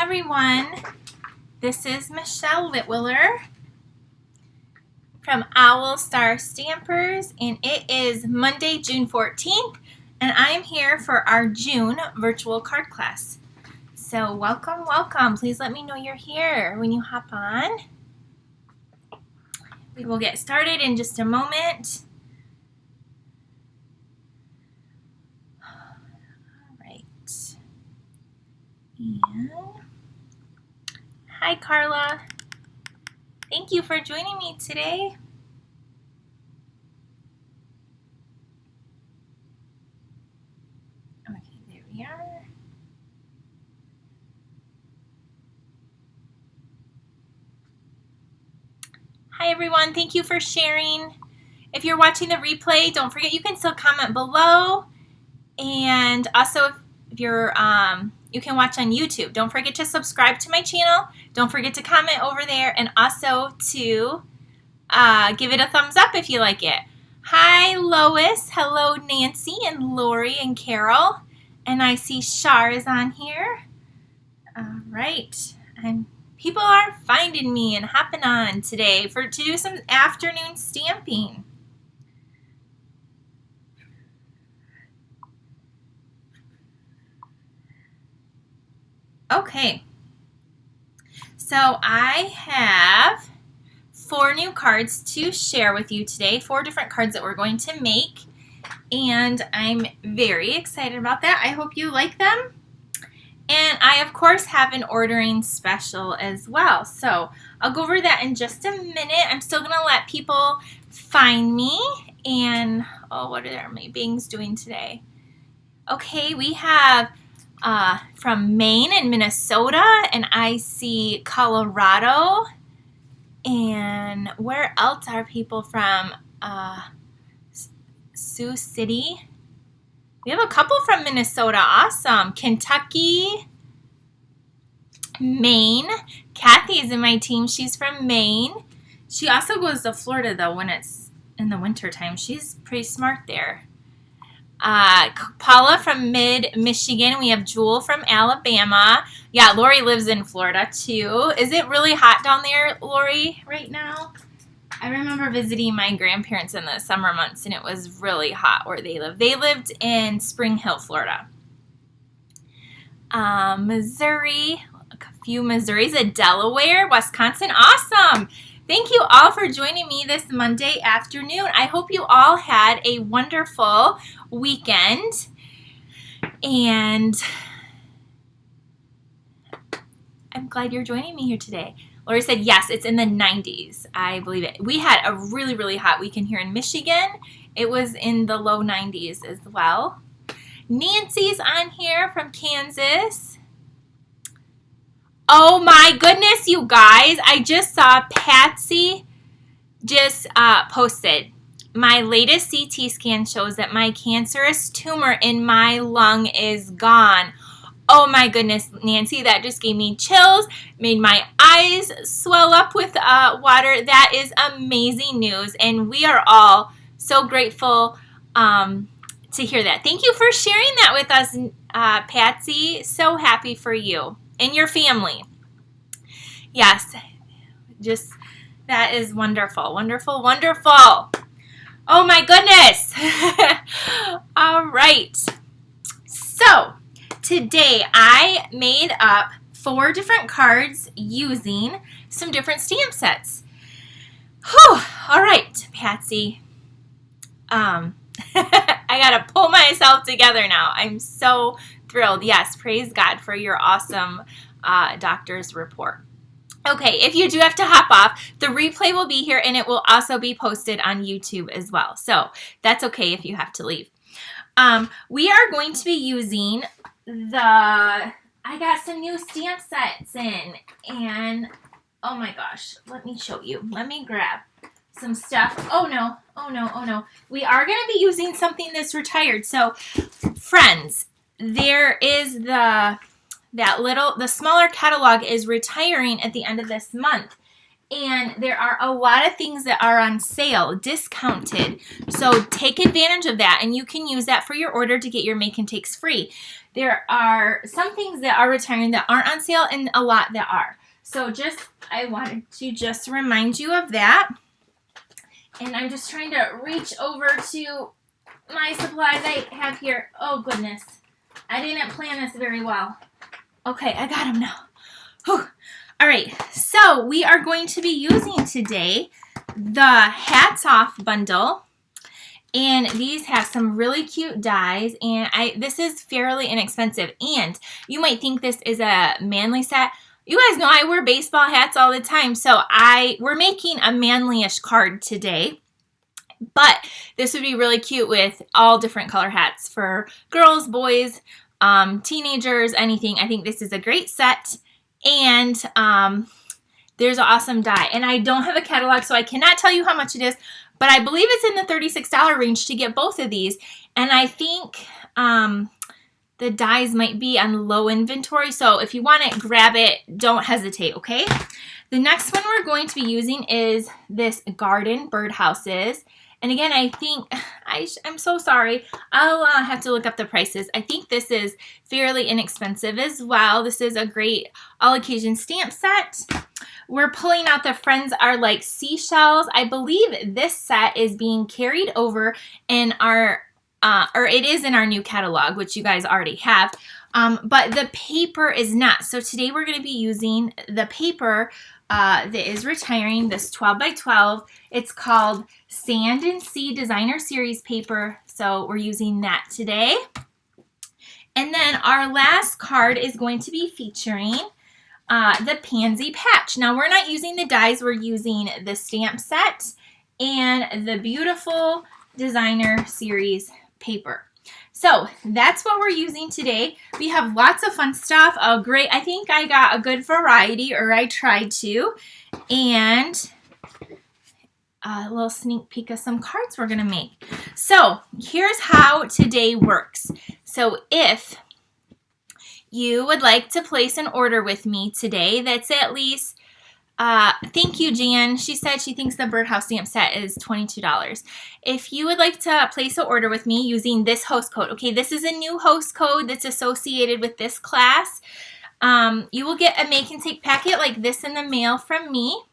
everyone, this is Michelle Whitwiller from Owl Star Stampers, and it is Monday, June 14th, and I am here for our June virtual card class. So welcome, welcome. Please let me know you're here when you hop on. We will get started in just a moment. All right. And hi, Carla. Thank you for joining me today. Okay, there we are. Hi, everyone. Thank you for sharing. If you're watching the replay, don't forget you can still comment below. And also, if you're you can watch on YouTube. Don't forget to subscribe to my channel. Don't forget to comment over there, and also to give it a thumbs up if you like it. Hi, Lois. Hello, Nancy and Lori and Carol. And I see Shar is on here. All right. And people are finding me and hopping on today to do some afternoon stamping. Okay, so I have 4 new cards to share with you today, 4 different cards that we're going to make, and I'm very excited about that. I hope you like them. And I, of course, have an ordering special as well. So I'll go over that in just a minute. I'm still going to let people find me. And, oh, what are my bangs doing today? Okay, we have from Maine and Minnesota, and I see Colorado. And where else are people from? Sioux City. We have a couple from Minnesota. Awesome. Kentucky, Maine. Kathy's in my team. She's from Maine. She also goes to Florida, though, when it's in the wintertime. She's pretty smart there. Paula from mid-Michigan. We have Jewel from Alabama. Yeah, Lori lives in Florida, too. Is it really hot down there, Lori, right now? I remember visiting my grandparents in the summer months, and it was really hot where they lived. They lived in Spring Hill, Florida. Missouri, a few Missouris, Delaware, Wisconsin. Awesome! Thank you all for joining me this Monday afternoon. I hope you all had a wonderful weekend. And I'm glad you're joining me here today. Lori said, yes, it's in the 90s. I believe it. We had a really, really hot weekend here in Michigan. It was in the low 90s as well. Nancy's on here from Kansas. Oh my goodness, you guys. I just saw Patsy just posted. My latest CT scan shows that my cancerous tumor in my lung is gone. Oh my goodness, Nancy, that just gave me chills, made my eyes swell up with water. That is amazing news, and we are all so grateful to hear that. Thank you for sharing that with us, Patsy. So happy for you and your family. Yes, just that is wonderful, wonderful, wonderful. Oh my goodness. All right. So today I made up 4 different cards using some different stamp sets. Whew. All right, Patsy. I got to pull myself together now. I'm so thrilled. Yes, praise God for your awesome doctor's report. Okay, if you do have to hop off, the replay will be here, and it will also be posted on YouTube as well. So that's okay if you have to leave. We are going to be using I got some new stamp sets in, and oh my gosh, let me show you. Let me grab some stuff. Oh no, oh no, oh no. We are going to be using something that's retired. So friends, there is the smaller catalog is retiring at the end of this month. And there are a lot of things that are on sale, discounted. So take advantage of that, and you can use that for your order to get your make and takes free. There are some things that are retiring that aren't on sale, and a lot that are. So I wanted to just remind you of that. And I'm just trying to reach over to my supplies I have here. Oh, goodness. I didn't plan this very well. Okay, I got them now. Whew. All right, so we are going to be using today the Hats Off bundle, and these have some really cute dies, and this is fairly inexpensive, and you might think this is a manly set. You guys know I wear baseball hats all the time, so we're making a manly-ish card today, but this would be really cute with all different color hats for girls, boys, teenagers, anything. I think this is a great set. And there's an awesome die. And I don't have a catalog, so I cannot tell you how much it is, but I believe it's in the $36 range to get both of these. And I think the dies might be on low inventory, so if you want it, grab it. Don't hesitate, okay? The next one we're going to be using is this Garden Birdhouses. And again, I think, I'm so sorry, I'll have to look up the prices. I think this is fairly inexpensive as well. This is a great all-occasion stamp set. We're pulling out the Friends Are Like Seashells. I believe this set is being carried over in our, or it is in our new catalog, which you guys already have. But the paper is not. So today we're going to be using the paper that is retiring, this 12 by 12. It's called Sand and Sea Designer Series paper. So we're using that today. And then our last card is going to be featuring the Pansy patch. Now we're not using the dies, we're using the stamp set and the beautiful Designer Series paper. So that's what we're using today. We have lots of fun stuff. I think I got a good variety, or I tried to. And a little sneak peek of some cards we're going to make. So here's how today works. So if you would like to place an order with me today, that's at least, thank you, Jan. She said she thinks the Birdhouse stamp set is $22. If you would like to place an order with me using this host code, okay, this is a new host code that's associated with this class. You will get a make and take packet like this in the mail from me.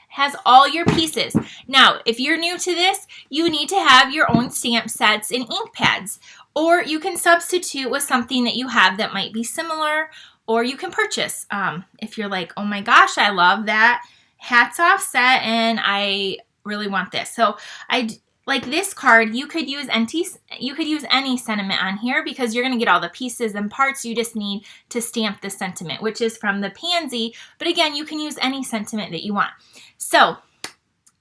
Has all your pieces. Now, if you're new to this, you need to have your own stamp sets and ink pads, or you can substitute with something that you have that might be similar, or you can purchase. If you're like, oh my gosh, I love that Hats Off set and I really want this. So like this card, you could use any sentiment on here because you're going to get all the pieces and parts. You just need to stamp the sentiment, which is from the Pansy. But again, you can use any sentiment that you want. So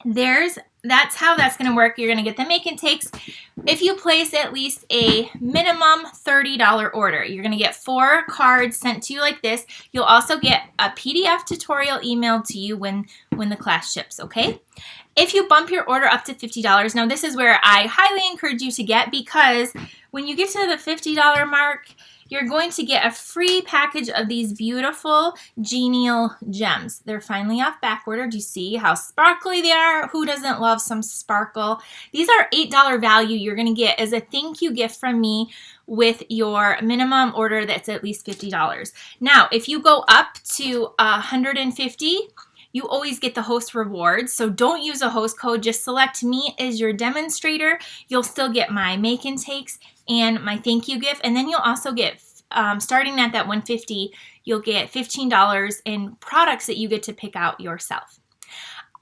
that's how that's going to work. You're going to get the make and takes. If you place at least a minimum $30 order, you're going to get 4 cards sent to you like this. You'll also get a PDF tutorial emailed to you when the class ships, okay? If you bump your order up to $50, now this is where I highly encourage you to get, because when you get to the $50 mark, you're going to get a free package of these beautiful genial gems. They're finally off back order. Do you see how sparkly they are? Who doesn't love some sparkle? These are $8 value you're going to get as a thank you gift from me with your minimum order that's at least $50. Now, if you go up to $150, you always get the host rewards. So don't use a host code. Just select me as your demonstrator. You'll still get my make and takes and my thank you gift. And then you'll also get, starting at that $150, you'll get $15 in products that you get to pick out yourself.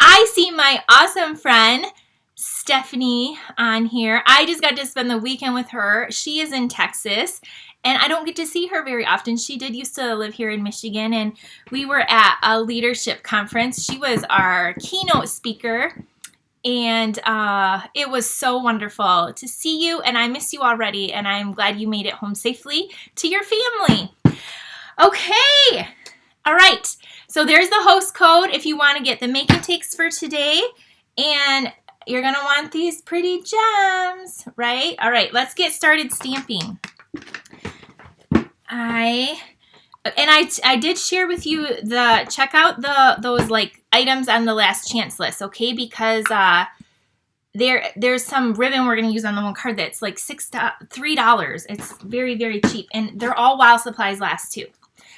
I see my awesome friend, Stephanie, on here. I just got to spend the weekend with her. She is in Texas, and I don't get to see her very often. She did used to live here in Michigan, and we were at a leadership conference. She was our keynote speaker, and it was so wonderful to see you, and I miss you already, and I'm glad you made it home safely to your family. Okay. All right. So there's the host code if you want to get the make and takes for today, and you're going to want these pretty gems, right? All right, let's get started stamping. I And I did share with you check out those like items on the last chance list, okay? Because there's some ribbon we're gonna use on the one card that's like $3. It's very, very cheap, and they're all while supplies last too.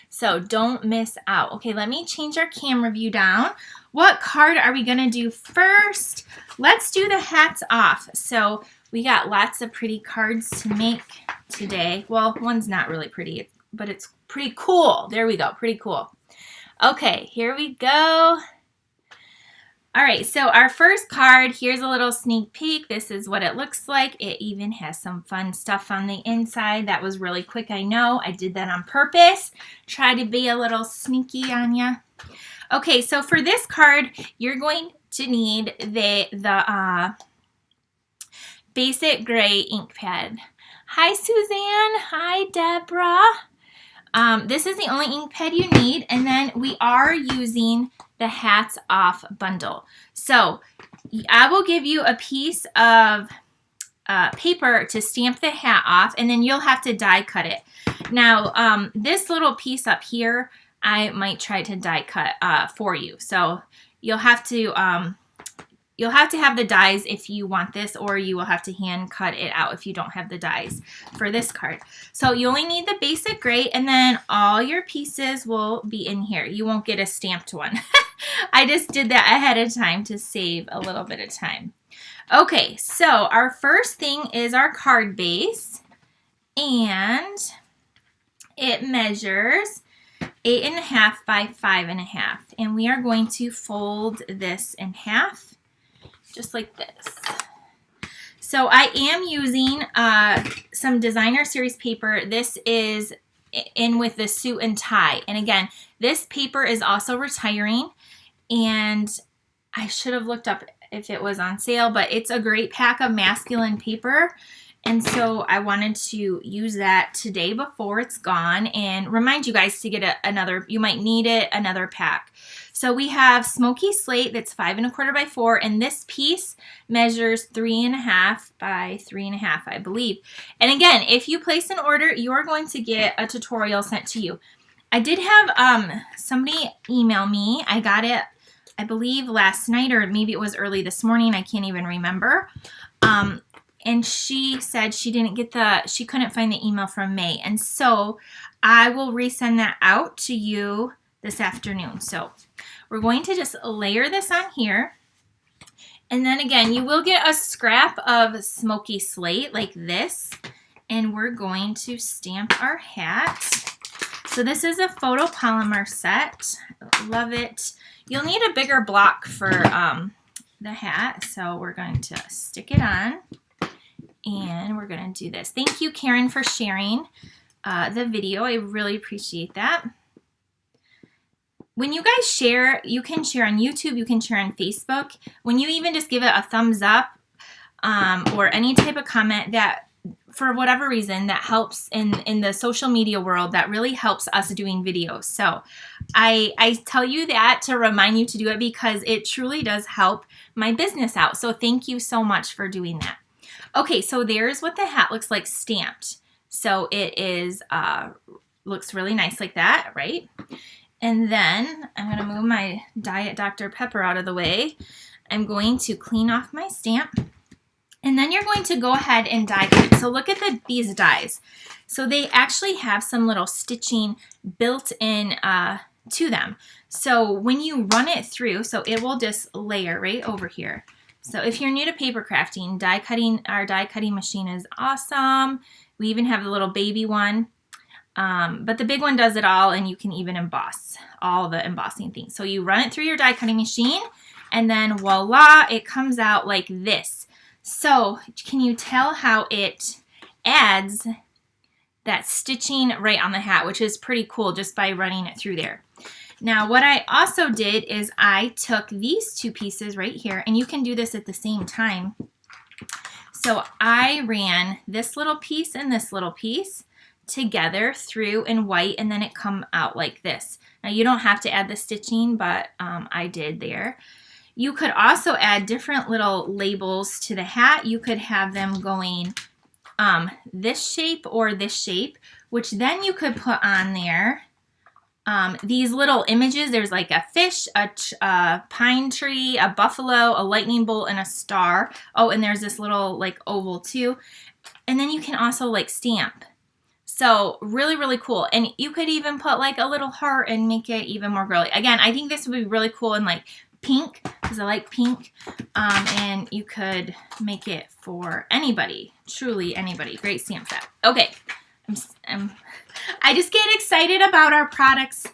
So don't miss out. Okay, let me change our camera view down. What card are we gonna do first? Let's do the hats off. So we got lots of pretty cards to make today. Well, one's not really pretty, but it's pretty cool. There we go, pretty cool. Okay, here we go. All right, so our first card, here's a little sneak peek. This is what it looks like. It even has some fun stuff on the inside. That was really quick, I know. I did that on purpose. Try to be a little sneaky on ya. Okay, so for this card, you're going to need the basic gray ink pad. Hi, Suzanne. Hi, Deborah. This is the only ink pad you need, and then we are using the hats off bundle. So I will give you a piece of paper to stamp the hat off, and then you'll have to die cut it. Now, this little piece up here, I might try to die cut for you. So you'll have to have the dies if you want this, or you will have to hand cut it out if you don't have the dies for this card. So you only need the basic gray, and then all your pieces will be in here. You won't get a stamped one. I just did that ahead of time to save a little bit of time. Okay, so our first thing is our card base, and it measures 8.5 by 5.5, and we are going to fold this in half, just like this. So I am using some designer series paper. This is in with the suit and tie, and again, this paper is also retiring, and I should have looked up if it was on sale, but it's a great pack of masculine paper. And so I wanted to use that today before it's gone and remind you guys to get another, you might need it, another pack. So we have Smoky Slate that's 5 1/4 by 4, and this piece measures 3.5 by 3.5, I believe. And again, if you place an order, you are going to get a tutorial sent to you. I did have somebody email me. I got it, I believe, last night, or maybe it was early this morning. I can't even remember. And she said she didn't get she couldn't find the email from May. And so I will resend that out to you this afternoon. So we're going to just layer this on here. And then again, you will get a scrap of Smoky Slate like this. And we're going to stamp our hat. So this is a photopolymer set. Love it. You'll need a bigger block for the hat. So we're going to stick it on. And we're going to do this. Thank you, Karen, for sharing the video. I really appreciate that. When you guys share, you can share on YouTube, you can share on Facebook. When you even just give it a thumbs up or any type of comment that, for whatever reason, that helps in the social media world, that really helps us doing videos. So I tell you that to remind you to do it because it truly does help my business out. So thank you so much for doing that. Okay, so there's what the hat looks like stamped. So it is, looks really nice like that, right? And then I'm going to move my Diet Dr. Pepper out of the way. I'm going to clean off my stamp. And then you're going to go ahead and die cut. So look at these dies. So they actually have some little stitching built in to them. So when you run it through, so it will just layer right over here. So if you're new to paper crafting, our die cutting machine is awesome. We even have the little baby one, but the big one does it all, and you can even emboss all the embossing things. So you run it through your die cutting machine, and then voila, it comes out like this. So can you tell how it adds that stitching right on the hat, which is pretty cool just by running it through there. Now, what I also did is I took these two pieces right here, and you can do this at the same time. So I ran this little piece and this little piece together through in white, and then it come out like this. Now, you don't have to add the stitching, but I did there. You could also add different little labels to the hat. You could have them going this shape or this shape, which then you could put on there these little images. There's like a fish, a pine tree, a buffalo, a lightning bolt, and a star. Oh, and there's this little like oval too. And then you can also like stamp. So really, really cool. And you could even put like a little heart and make it even more girly. Again, I think this would be really cool in like pink, because I like pink. And you could make it for anybody, truly anybody. Great stamp set. Okay, I just get excited about our products,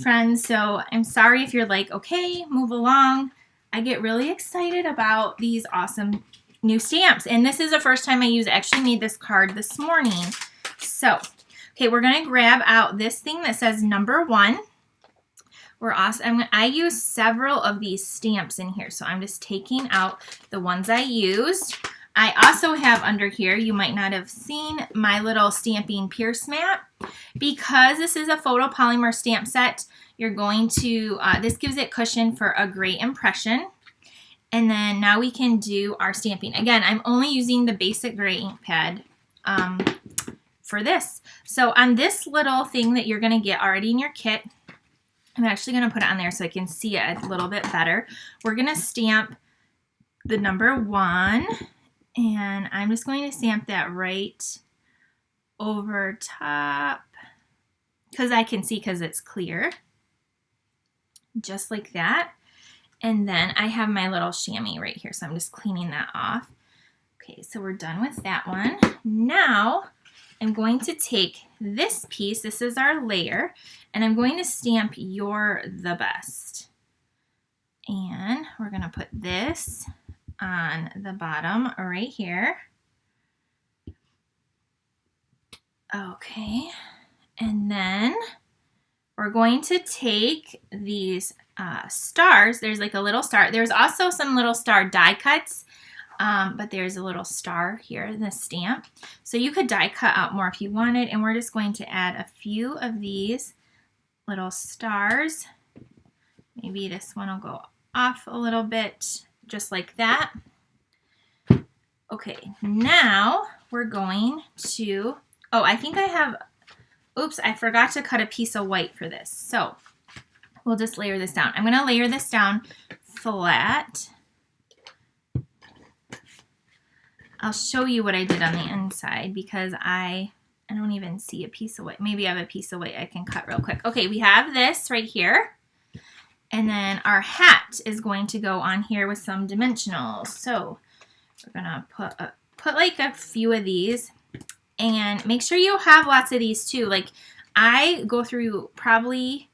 friends. So I'm sorry if you're like, okay, move along. I get really excited about these awesome new stamps. And this is the first time I actually made this card this morning. So, okay, we're going to grab out this thing that says number 1. We're awesome. I use several of these stamps in here, so I'm just taking out the ones I used. I also have under here, you might not have seen, my little stamping pierce mat. Because this is a photopolymer stamp set, you're going to, this gives it cushion for a great impression. And then now we can do our stamping. Again, I'm only using the basic gray ink pad for this. So on this little thing that you're going to get already in your kit, I'm actually going to put it on there so I can see it a little bit better. We're going to stamp the number 1, and I'm just going to stamp that right over top because I can see because it's clear. Just like that. And then I have my little chamois right here, so I'm just cleaning that off. Okay, so we're done with that one. Now I'm going to take this piece, this is our layer, and I'm going to stamp You're the Best. And we're going to put this on the bottom right here. Okay, and then we're going to take these stars. There's like a little star. There's also some little star die cuts. But there's a little star here in the stamp. So you could die cut out more if you wanted. And we're just going to add a few of these little stars. Maybe this one will go off a little bit, just like that. Okay, now we're going to, oh, I think I have, oops, I forgot to cut a piece of white for this. So we'll just layer this down. I'm going to layer this down flat. I'll show you what I did on the inside because I don't even see a piece of white. Maybe I have a piece of white I can cut real quick. Okay, we have this right here. And then our hat is going to go on here with some dimensionals. So we're going to put like a few of these. And make sure you have lots of these too. Like I go through probably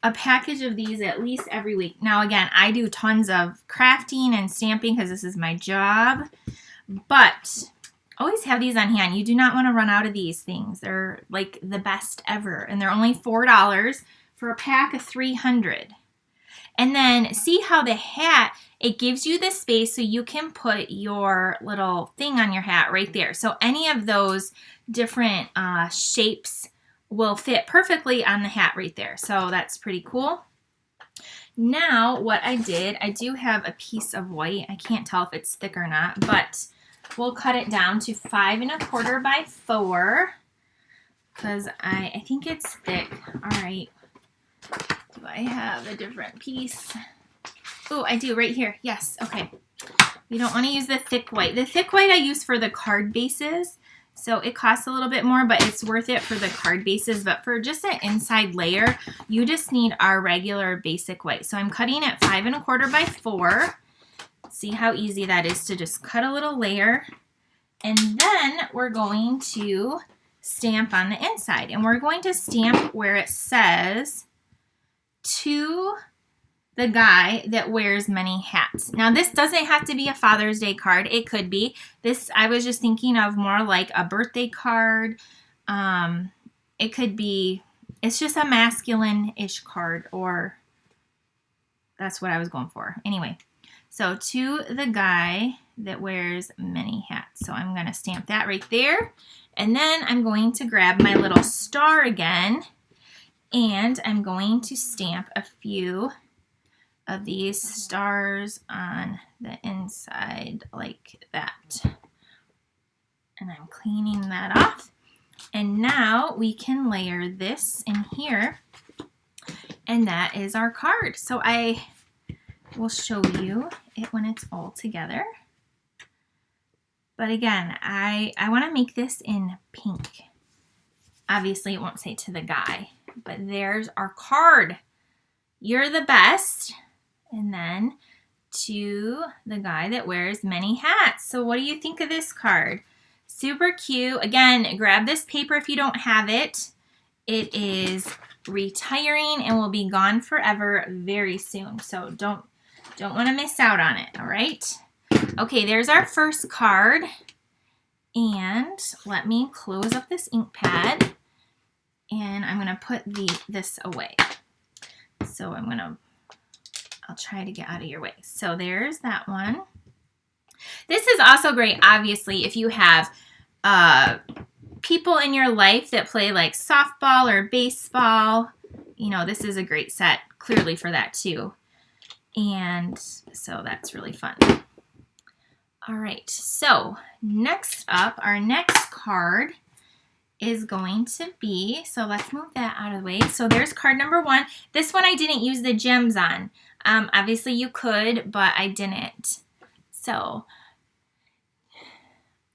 a package of these at least every week. Now again, I do tons of crafting and stamping because this is my job. But always have these on hand. You do not want to run out of these things. They're like the best ever. And they're only $4 for a pack of 300. And then see how the hat, it gives you the space so you can put your little thing on your hat right there. So any of those different shapes will fit perfectly on the hat right there. So that's pretty cool. Now what I did, I do have a piece of white. I can't tell if it's thick or not, but we'll cut it down to 5 1/4 by 4 because I think it's thick. All right. Do I have a different piece? Oh, I do right here. Yes. Okay. You don't want to use the thick white. The thick white I use for the card bases. So it costs a little bit more, but it's worth it for the card bases. But for just an inside layer, you just need our regular basic white. So I'm cutting it 5 1/4 by 4. See how easy that is to just cut a little layer. And then we're going to stamp on the inside. And we're going to stamp where it says, to the guy that wears many hats. Now this doesn't have to be a Father's Day card. It could be. This I was just thinking of more like a birthday card. It could be, it's just a masculine-ish card, or that's what I was going for. Anyway, so to the guy that wears many hats. So I'm going to stamp that right there. And then I'm going to grab my little star again, and I'm going to stamp a few of these stars on the inside like that. And I'm cleaning that off. And now we can layer this in here And that is our card. So I will show you it when it's all together. But again, I want to make this in pink. Obviously, it won't say to the guy, but there's our card. You're the best. And then to the guy that wears many hats. So what do you think of this card? Super cute. Again, grab this paper if you don't have it. It is retiring and will be gone forever very soon. So don't want to miss out on it, all right? Okay, there's our first card. And let me close up this ink pad. And I'm going to put this away. So I'll try to get out of your way. So there's that one. This is also great, obviously, if you have people in your life that play like softball or baseball. You know, this is a great set clearly for that too. And so that's really fun. All right, so next up, our next card is going to be, so let's move that out of the way. So there's card number 1. This one I didn't use the gems on. Obviously you could, but I didn't. So,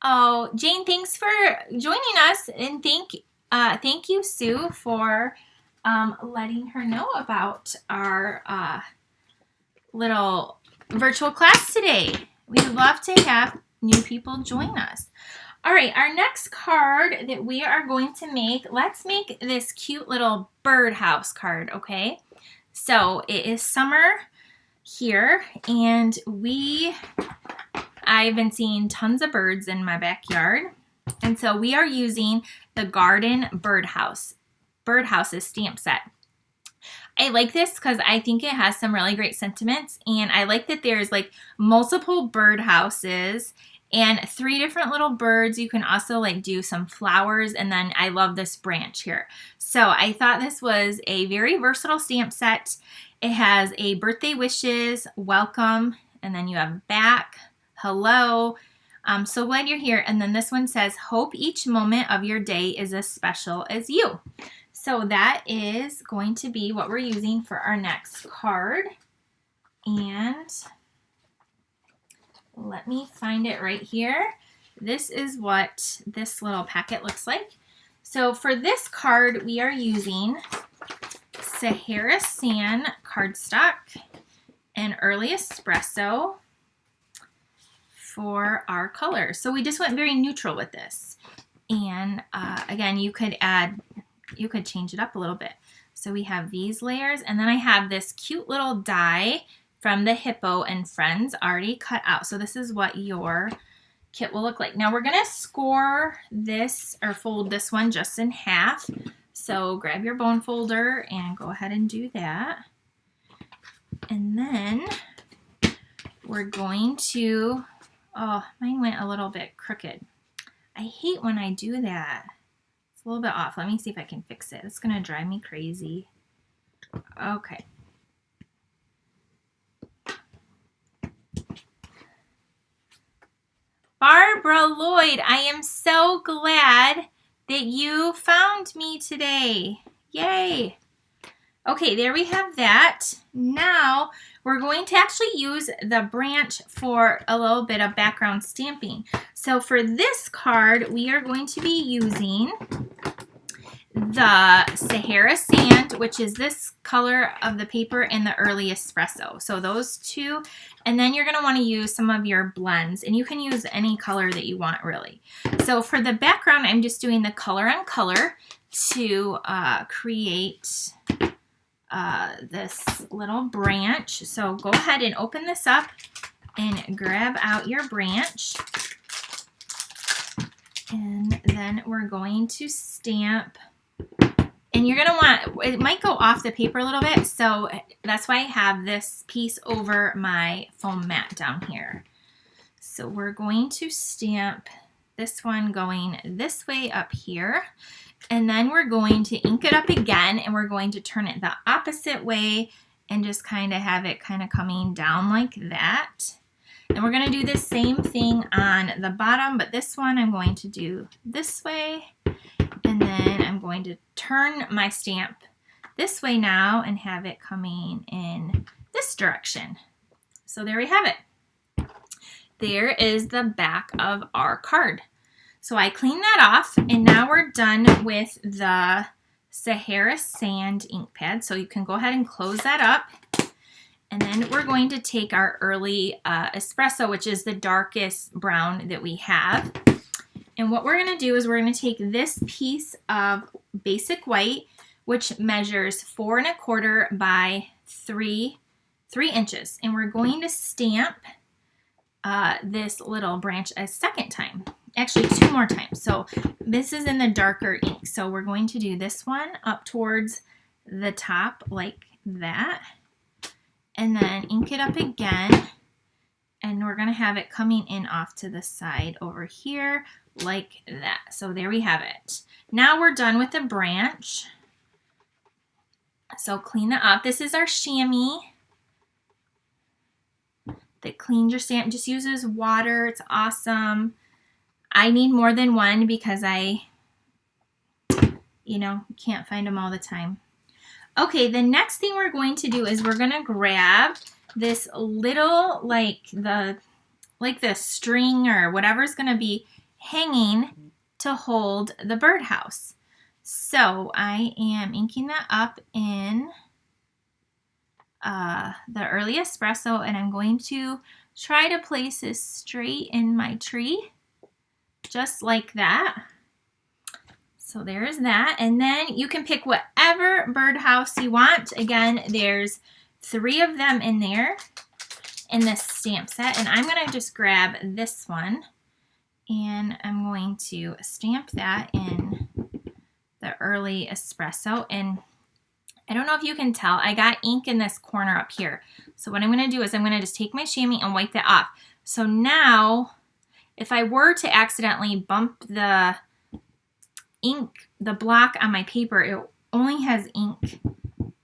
oh, Jane, thanks for joining us, and thank you, Sue, for letting her know about our little virtual class today. We love to have new people join us. All right, our next card that we are going to make, let's make this cute little birdhouse card, okay? So it is summer here, and I've been seeing tons of birds in my backyard, and so we are using the Garden Birdhouses stamp set. I like this because I think it has some really great sentiments, and I like that there's like multiple birdhouses and 3 different little birds. You can also like do some flowers, and then I love this branch here. So I thought this was a very versatile stamp set. It has a birthday wishes, welcome, and then you have back, hello, so glad you're here, and then this one says, hope each moment of your day is as special as you. So that is going to be what we're using for our next card. And let me find it right here. This is what this little packet looks like. So for this card, we are using Sahara Sand cardstock and Early Espresso for our colors. So we just went very neutral with this. And again, you could change it up a little bit. So we have these layers, and then I have this cute little die from the Hippo and Friends already cut out. So this is what your kit will look like. Now we're going to score this or fold this one just in half. So grab your bone folder and go ahead and do that. And then we're going to, oh, mine went a little bit crooked. I hate when I do that. It's a little bit off. Let me see if I can fix it. It's going to drive me crazy. Okay. Barbara Lloyd, I am so glad that you found me today. Yay. Okay, there we have that. Now we're going to actually use the branch for a little bit of background stamping. So for this card, we are going to be using the Sahara Sand, which is this color of the paper, and the Early Espresso. So those two, and then you're going to want to use some of your blends, and you can use any color that you want really. So for the background, I'm just doing the color on color to create this little branch. So go ahead and open this up and grab out your branch, and then we're going to stamp. And you're going to want, it might go off the paper a little bit, so that's why I have this piece over my foam mat down here. So we're going to stamp this one going this way up here, and then we're going to ink it up again, and we're going to turn it the opposite way and just kind of have it kind of coming down like that. And we're going to do the same thing on the bottom, but this one I'm going to do this way. And then I'm going to turn my stamp this way now and have it coming in this direction. So there we have it. There is the back of our card. So I cleaned that off, and now we're done with the Sahara Sand ink pad. So you can go ahead and close that up. And then we're going to take our early espresso, which is the darkest brown that we have. And what we're going to do is we're going to take this piece of basic white, which measures 4 1/4 by 3 inches. And we're going to stamp this little branch a second time. Actually, 2 more times. So this is in the darker ink. So we're going to do this one up towards the top like that. And then ink it up again. And we're going to have it coming in off to the side over here like that. So there we have it. Now we're done with the branch. So clean it up. This is our chamois that cleans your stamp. Just uses water. It's awesome. I need more than one because I, can't find them all the time. Okay, the next thing we're going to do is we're going to grab this little, like the string or whatever's going to be hanging to hold the birdhouse. So I am inking that up in the early espresso, and I'm going to try to place this straight in my tree. Just like that. So there's that. And then you can pick whatever birdhouse you want. Again, there's 3 of them in there in this stamp set. And I'm going to just grab this one. And I'm going to stamp that in the early espresso. And I don't know if you can tell, I got ink in this corner up here. So what I'm going to do is I'm going to just take my chamois and wipe that off. So now, if I were to accidentally bump the ink, the block on my paper, it only has ink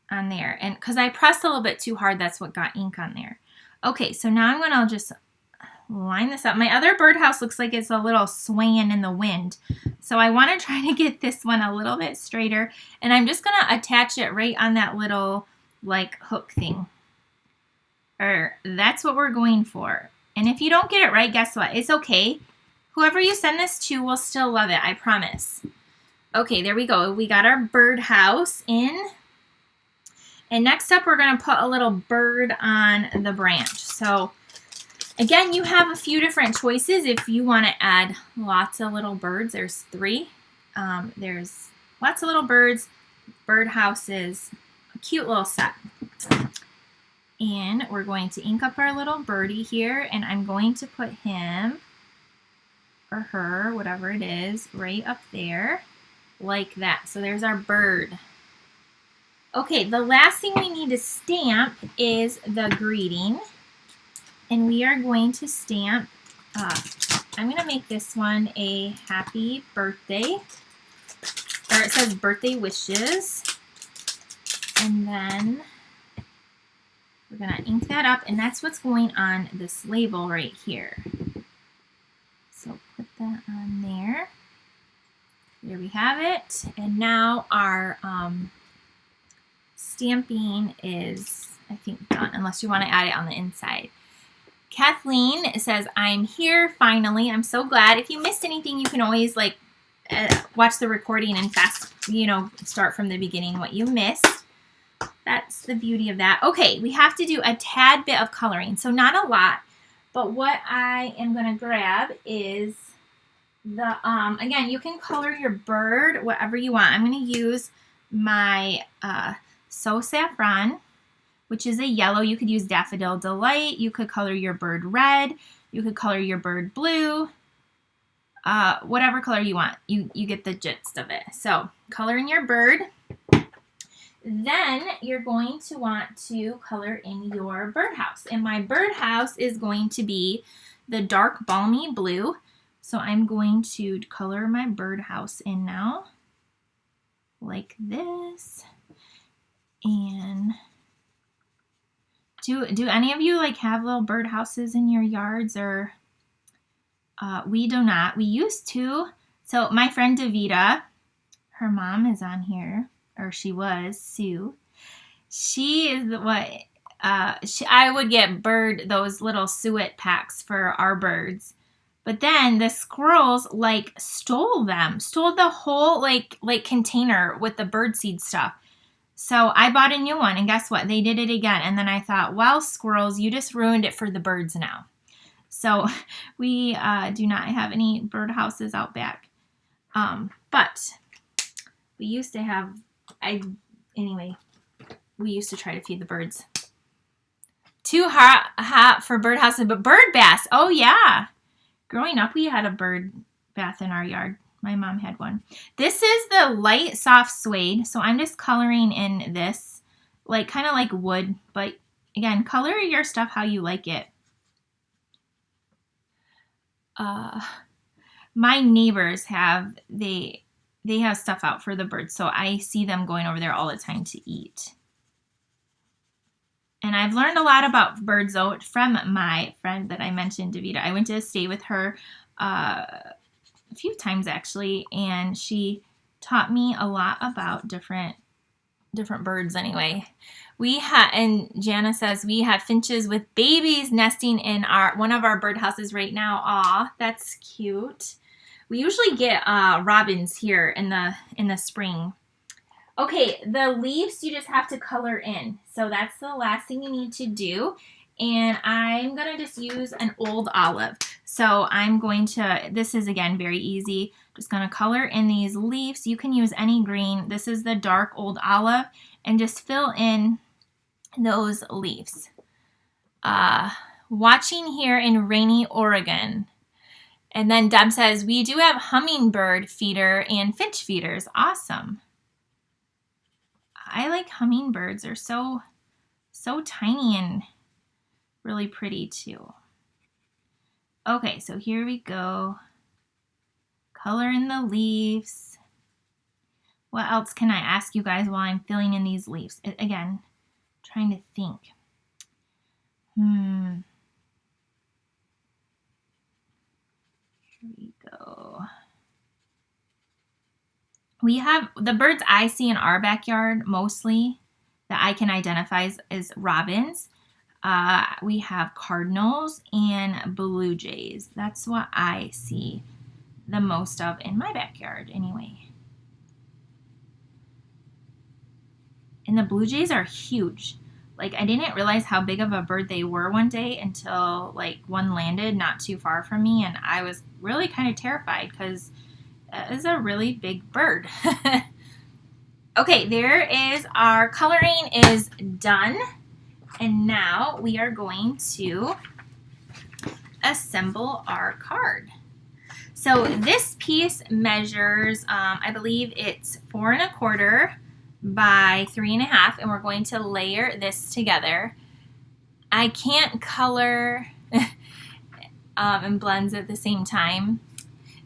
on there. And because I pressed a little bit too hard, that's what got ink on there. Okay, so now I'm going to just line this up. My other birdhouse looks like it's a little swaying in the wind. So I want to try to get this one a little bit straighter. And I'm just going to attach it right on that little like hook thing. Or that's what we're going for. And if you don't get it right, guess what? It's okay. Whoever you send this to will still love it, I promise. Okay, there we go. We got our birdhouse in. And next up, we're going to put a little bird on the branch. So again, you have a few different choices if you want to add lots of little birds. There's 3. There's lots of little birds, birdhouses, a cute little set. And we're going to ink up our little birdie here, and I'm going to put him or her, whatever it is, right up there like that. So there's our bird. Okay, the last thing we need to stamp is the greeting. And we are going to stamp, I'm going to make this one a happy birthday, or it says birthday wishes. And then we're going to ink that up, and that's what's going on this label right here. So put that on there. There we have it. And now our stamping is, I think, done, unless you want to add it on the inside. Kathleen says, I'm here finally. I'm so glad. If you missed anything, you can always watch the recording and start from the beginning what you missed. That's the beauty of that. Okay, we have to do a tad bit of coloring. So not a lot, but what I am going to grab is the, again, you can color your bird whatever you want. I'm going to use my So Saffron, which is a yellow. You could use Daffodil Delight. You could color your bird red. You could color your bird blue. Whatever color you want. You get the gist of it. So color in your bird. Then you're going to want to color in your birdhouse. And my birdhouse is going to be the dark balmy blue. So I'm going to color my birdhouse in now. Like this. And do any of you have little birdhouses in your yards, or we do not. We used to. So my friend Davita, her mom is on here. or she was, Sue. She is what, I would get those little suet packs for our birds. But then the squirrels like stole the whole like container with the birdseed stuff. So I bought a new one, and guess what? They did it again. And then I thought, well, squirrels, you just ruined it for the birds now. So we do not have any birdhouses out back. But we used to have, we used to try to feed the birds. Too hot for birdhouses, but bird baths. Oh, yeah. Growing up, we had a bird bath in our yard. My mom had one. This is the light, soft suede. So I'm just coloring in this, like kind of like wood. But again, color your stuff how you like it. My neighbors have, they have stuff out for the birds. So I see them going over there all the time to eat. And I've learned a lot about birds from my friend that I mentioned, Davita. I went to stay with her a few times actually, and she taught me a lot about different birds anyway. And Jana says we have finches with babies nesting in one of our birdhouses right now. Aw, that's cute. We usually get robins here in the spring. Okay, the leaves you just have to color in. So that's the last thing you need to do. And I'm going to just use an old olive. So I'm going to, this is again very easy. Just going to color in these leaves. You can use any green. This is the dark old olive. And just fill in those leaves. Watching here in rainy Oregon. And then Deb says, we do have hummingbird feeder and finch feeders. Awesome. I like hummingbirds. They're so tiny and really pretty too. Okay, so here we go. Color in the leaves. What else can I ask you guys while I'm filling in these leaves? Again, trying to think. Here we go. We have the birds I see in our backyard mostly that I can identify as robins. We have cardinals and blue jays. That's what I see the most of in my backyard anyway. And the blue jays are huge. Like, I didn't realize how big of a bird they were one day until like one landed not too far from me, and I was really kind of terrified because that is a really big bird. Okay, there is our coloring is done. And now we are going to assemble our card. So this piece measures, I believe it's 4 1/4 by 3 1/2, and we're going to layer this together. I can't color and blends at the same time.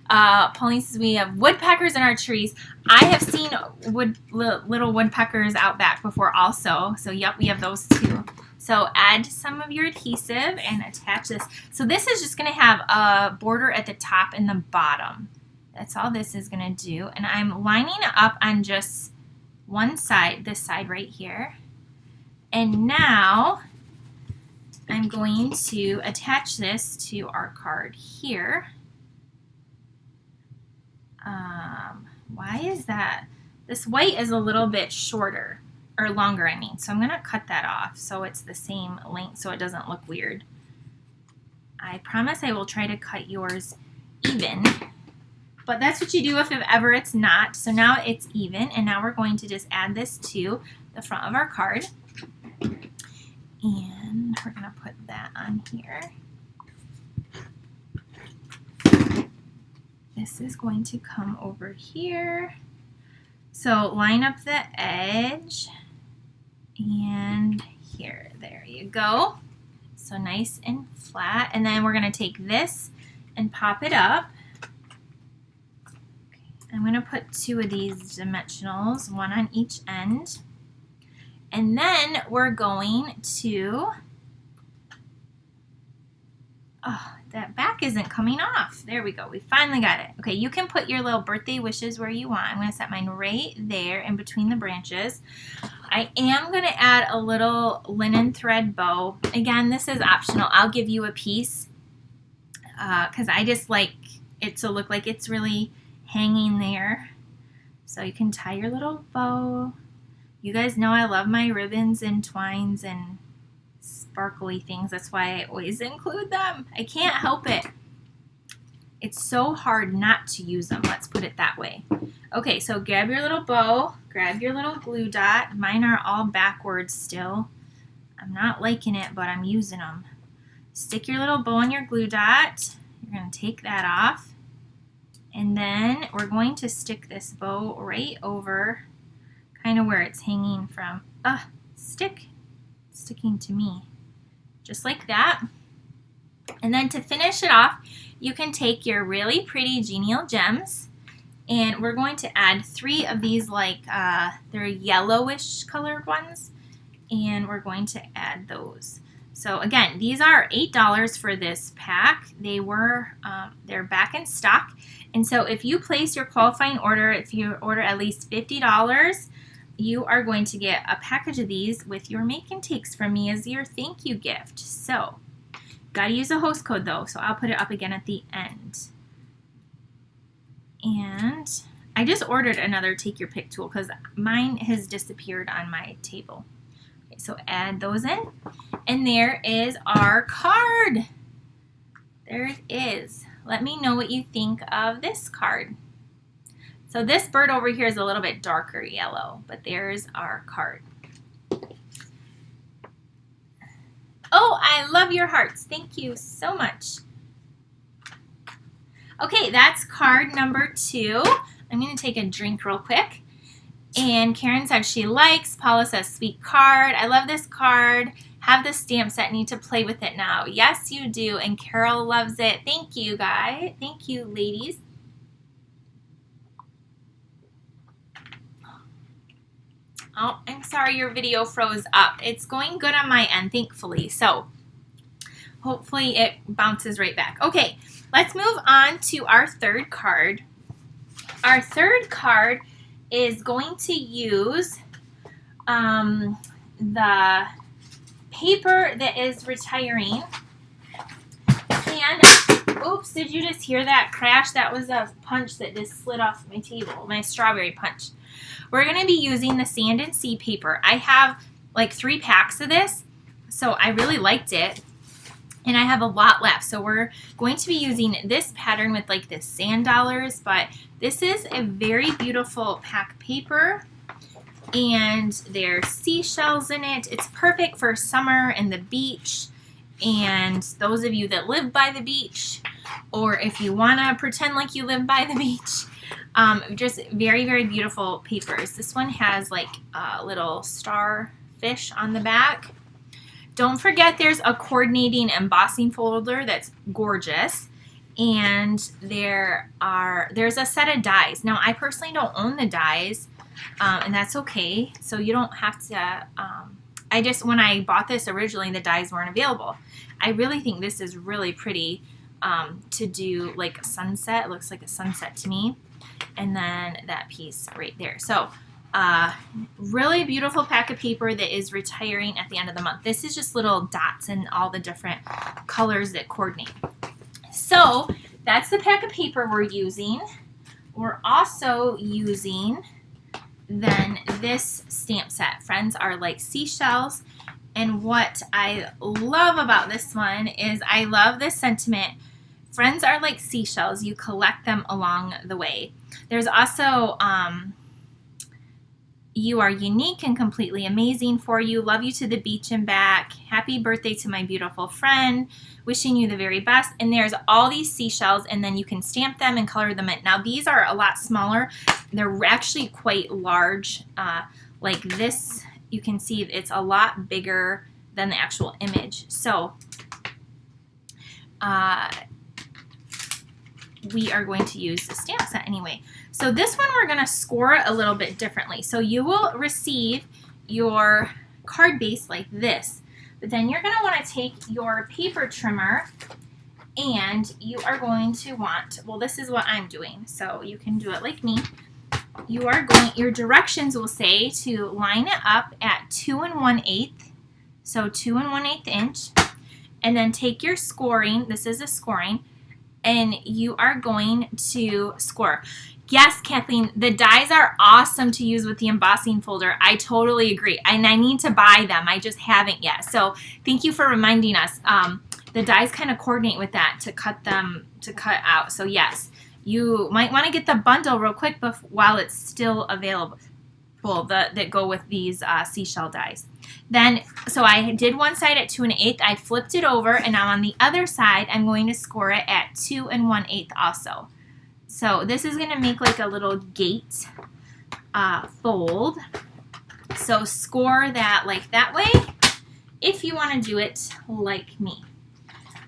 Pauline says we have woodpeckers in our trees. I have seen little woodpeckers out back before also. So yep, we have those too. So add some of your adhesive and attach this. So this is just going to have a border at the top and the bottom. That's all this is going to do. And I'm lining up on just one side, this side right here. And now I'm going to attach this to our card here. Why is that? This white is a little bit shorter, or longer, I mean. So I'm going to cut that off so it's the same length so it doesn't look weird. I promise I will try to cut yours even. But that's what you do if ever it's not. So now it's even, and now we're going to just add this to the front of our card. And we're going to put that on here. This is going to come over here. So line up the edge and here, there you go. So nice and flat. And then we're going to take this and pop it up. I'm going to put 2 of these dimensionals, one on each end. And then we're going to, that back isn't coming off. There we go. We finally got it. Okay, you can put your little birthday wishes where you want. I'm going to set mine right there in between the branches. I am going to add a little linen thread bow. Again, this is optional. I'll give you a piece because I just like it to look like it's really hanging there. So you can tie your little bow. You guys know I love my ribbons and twines and sparkly things. That's why I always include them. I can't help it. It's so hard not to use them. Let's put it that way. Okay, so grab your little bow. Grab your little glue dot. Mine are all backwards still. I'm not liking it, but I'm using them. Stick your little bow on your glue dot. You're going to take that off. And then we're going to stick this bow right over kind of where it's hanging from. Sticking to me. Just like that. And then to finish it off, you can take your really pretty genial gems, and we're going to add 3 of these, like they're yellowish colored ones, and we're going to add those. So again, these are $8 for this pack. They're back in stock, and so if you place your qualifying order, if you order at least $50, you are going to get a package of these with your make and takes from me as your thank you gift. So, gotta use a host code though, so I'll put it up again at the end. And I just ordered another take your pick tool because mine has disappeared on my table. Okay, so add those in, and there is our card. There it is. Let me know what you think of this card. So this bird over here is a little bit darker yellow, but there's our card. Oh, I love your hearts. Thank you so much. Okay, that's card number 2. I'm going to take a drink real quick. And Karen said she likes. Paula says, sweet card. I love this card. Have the stamp set. Need to play with it now. Yes, you do. And Carol loves it. Thank you, guys. Thank you, ladies. Oh, I'm sorry your video froze up. It's going good on my end, thankfully. So hopefully it bounces right back. Okay, let's move on to our third card. Our third card is going to use the paper that is retiring. And, oops, did you just hear that crash? That was a punch that just slid off my table, my strawberry punch. We're going to be using the Sand and Sea paper. I have like 3 packs of this, so I really liked it, and I have a lot left. So we're going to be using this pattern with like the sand dollars, but this is a very beautiful pack paper, and there's seashells in it. It's perfect for summer and the beach, and those of you that live by the beach, or if you want to pretend like you live by the beach. Just very, very beautiful papers. This one has like a little starfish on the back. Don't forget there's a coordinating embossing folder that's gorgeous. And there's a set of dies. Now, I personally don't own the dies, and that's okay. So you don't have to, when I bought this originally, the dies weren't available. I really think this is really pretty to do like a sunset. It looks like a sunset to me. And then that piece right there. So really beautiful pack of paper that is retiring at the end of the month. This is just little dots and all the different colors that coordinate. So that's the pack of paper we're using. We're also using then this stamp set. Friends are like seashells. And what I love about this one is I love this sentiment. Friends are like seashells. You collect them along the way. There's also, you are unique and completely amazing for you. Love you to the beach and back. Happy birthday to my beautiful friend. Wishing you the very best. And there's all these seashells, and then you can stamp them and color them in. Now, these are a lot smaller. They're actually quite large. Like this, you can see it's a lot bigger than the actual image. So, we are going to use the stamp set anyway. So this one we're going to score a little bit differently. So you will receive your card base like this, but then you're going to want to take your paper trimmer And you are going to want, well, this is what I'm doing, so you can do it like me. You are going, your directions will say to line it up at 2 1/8, so 2 1/8 inch, and then take your scoring, this is a scoring, and you are going to score. Yes, Kathleen, the dies are awesome to use with the embossing folder. I totally agree, and I need to buy them. I just haven't yet, so thank you for reminding us. The dies kind of coordinate with that to cut out, so yes. You might want to get the bundle real quick while it's still available, that go with these seashell dies. Then, so I did one side at 2 1/8. I flipped it over, and now on the other side, I'm going to score it at 2 1/8 also. So this is going to make like a little gate fold. So score that like that way if you want to do it like me.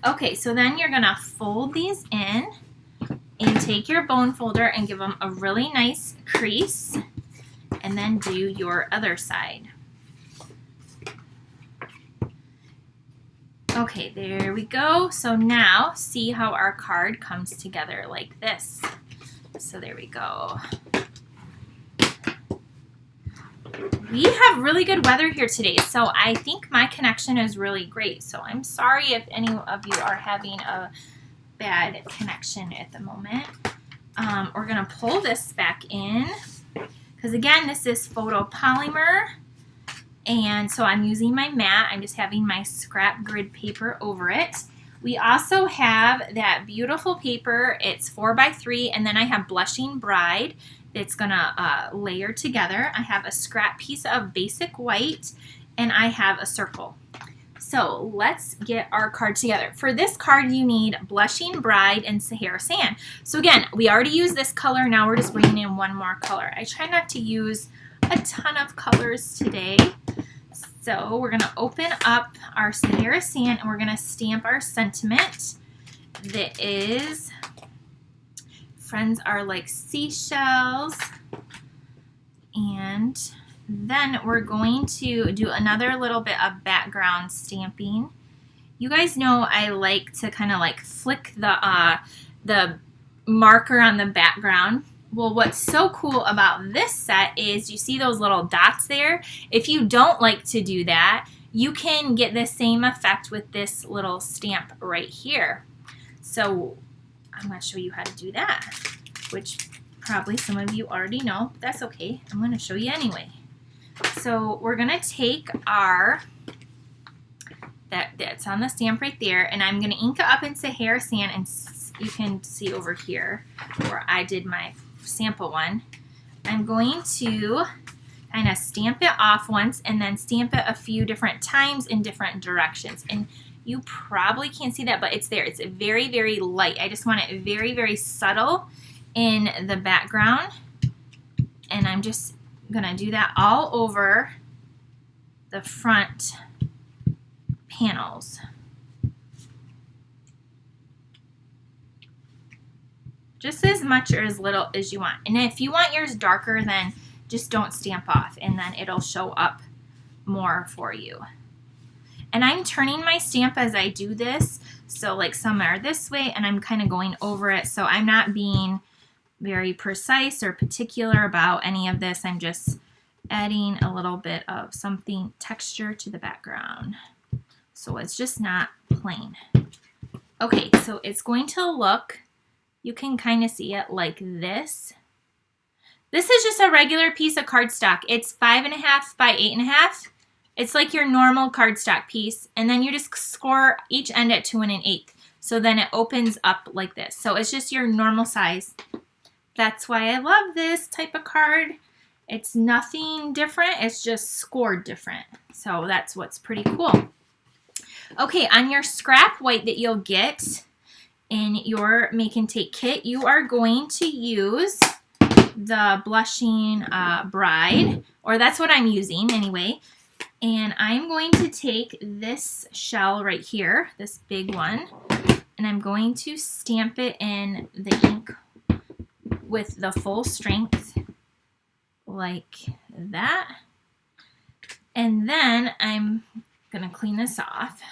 Okay, so then you're going to fold these in and take your bone folder and give them a really nice crease, and then do your other side. Okay, there we go. So now see how our card comes together like this. So there we go. We have really good weather here today, so I think my connection is really great. So I'm sorry if any of you are having a bad connection at the moment. We're going to pull this back in because, again, this is photopolymer, and so I'm using my mat. I'm just having my scrap grid paper over it. We also have that beautiful paper. It's 4x3, and then I have Blushing Bride that's going to layer together. I have a scrap piece of basic white, and I have a circle. So let's get our card together. For this card, you need Blushing Bride and Sahara Sand. So again, we already used this color. Now we're just bringing in one more color. I try not to use a ton of colors today. So we're going to open up our Sahara Sand, and we're going to stamp our sentiment. That is, friends are like seashells. And then we're going to do another little bit of background stamping. You guys know I like to kind of like flick the marker on the background. Well, what's so cool about this set is you see those little dots there? If you don't like to do that, you can get the same effect with this little stamp right here. So I'm going to show you how to do that, which probably some of you already know. But that's okay. I'm going to show you anyway. So we're going to take our, that's on the stamp right there, and I'm going to ink it up in Sahara Sand, and you can see over here where I did my sample one. I'm going to kind of stamp it off once and then stamp it a few different times in different directions. And you probably can't see that, but it's there. It's very, very light. I just want it very, very subtle in the background. And I'm just going to do that all over the front panels. Just as much or as little as you want. And if you want yours darker, then just don't stamp off, and then it'll show up more for you. And I'm turning my stamp as I do this, so like some are this way, and I'm kind of going over it, so I'm not being very precise or particular about any of this. I'm just adding a little bit of something, texture to the background, so it's just not plain. Okay, so it's going to look, you can kind of see it like this. This is just a regular piece of cardstock. It's 5.5 by 8.5. It's like your normal cardstock piece, and then you just score each end at 2 1/8. So then it opens up like this. So it's just your normal size. That's why I love this type of card. It's nothing different. It's just scored different. So that's what's pretty cool. Okay, on your scrap white that you'll get in your Make and Take kit, you are going to use the Blushing Bride, or that's what I'm using anyway. And I'm going to take this shell right here, this big one, and I'm going to stamp it in the ink with the full strength like that. And then I'm going to clean this off.